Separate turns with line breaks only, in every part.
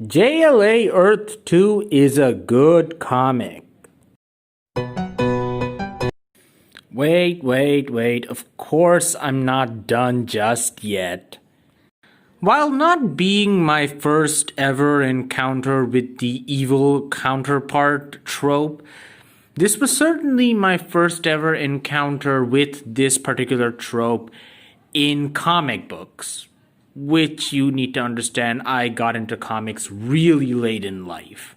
JLA Earth 2 is a good comic. Wait. Of course I'm not done just yet. While not being my first ever encounter with the evil counterpart trope, this was certainly my first ever encounter with this particular trope in comic books, which you need to understand I got into comics really late in life.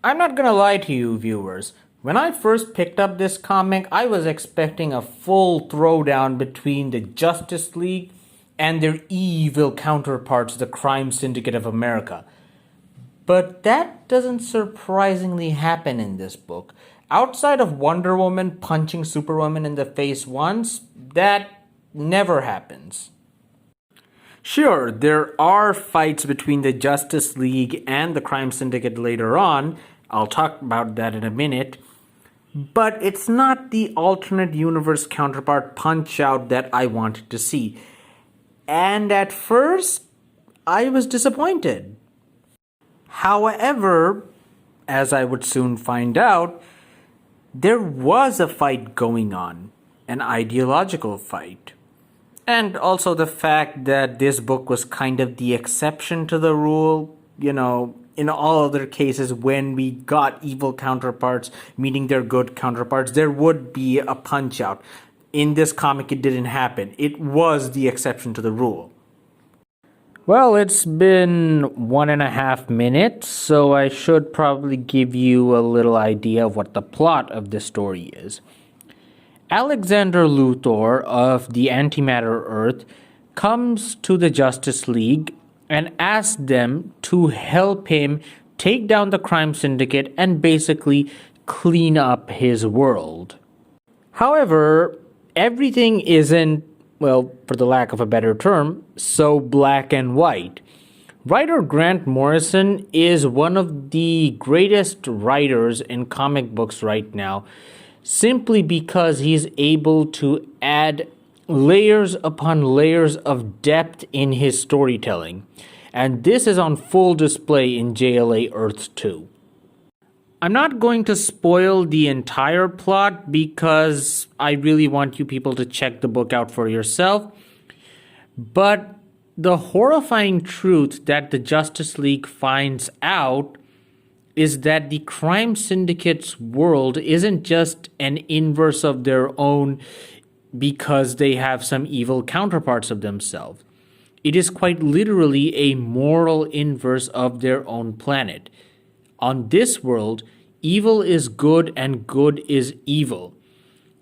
I'm not gonna lie to you, viewers. When I first picked up this comic, I was expecting a full throwdown between the Justice League and their evil counterparts, the Crime Syndicate of America. But that doesn't surprisingly happen in this book. Outside of Wonder Woman punching Superwoman in the face once, that never happens. Sure, there are fights between the Justice League and the Crime Syndicate later on. I'll talk about that in a minute. But it's not the alternate universe counterpart Punch-Out that I wanted to see. And at first, I was disappointed. However, as I would soon find out, there was a fight going on, an ideological fight. And also the fact that this book was kind of the exception to the rule, in all other cases when we got evil counterparts meeting their good counterparts, there would be a punch-out. In this comic, it didn't happen. It was the exception to the rule. Well, it's been 1.5 minutes, so I should probably give you a little idea of what the plot of this story is. Alexander Luthor of the Antimatter Earth comes to the Justice League and asks them to help him take down the Crime Syndicate and basically clean up his world. However, everything isn't, well, for the lack of a better term, so black and white. Writer Grant Morrison is one of the greatest writers in comic books right now, simply because he's able to add layers upon layers of depth in his storytelling. And this is on full display in JLA Earth 2. I'm not going to spoil the entire plot because I really want you people to check the book out for yourself. But the horrifying truth that the Justice League finds out is that the Crime Syndicate's world isn't just an inverse of their own because they have some evil counterparts of themselves. It is quite literally a moral inverse of their own planet. On this world, evil is good and good is evil.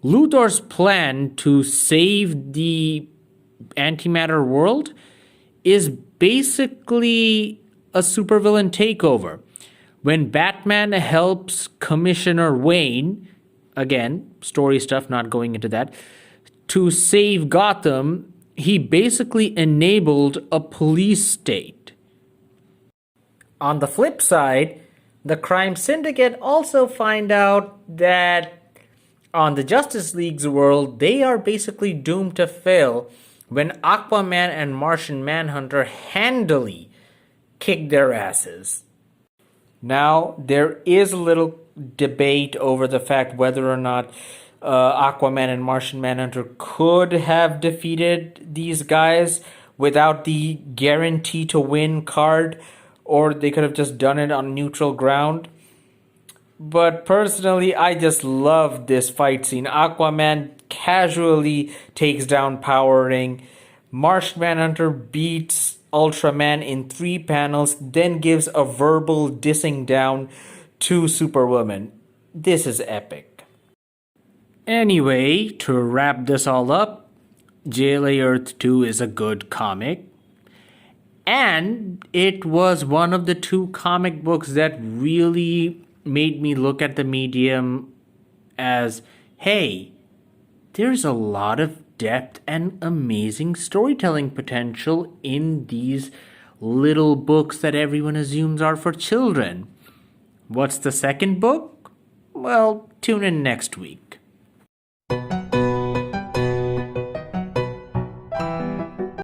Luthor's plan to save the antimatter world is basically a supervillain takeover. When Batman helps Commissioner Wayne, again, story stuff, not going into that, to save Gotham, he basically enabled a police state. On the flip side, the Crime Syndicate also find out that on the Justice League's world, they are basically doomed to fail when Aquaman and Martian Manhunter handily kick their asses. Now, there is a little debate over the fact whether or not Aquaman and Martian Manhunter could have defeated these guys without the guarantee to win card, or they could have just done it on neutral ground. But personally, I just love this fight scene. Aquaman casually takes down Power Ring. Martian Manhunter beats Ultraman in 3 panels, then gives a verbal dissing down to Superwoman. This is epic. Anyway, to wrap this all up, JLA Earth 2 is a good comic. And it was one of the 2 comic books that really made me look at the medium as, hey, there's a lot of depth and amazing storytelling potential in these little books that everyone assumes are for children. What's the second book? Well, tune in next week.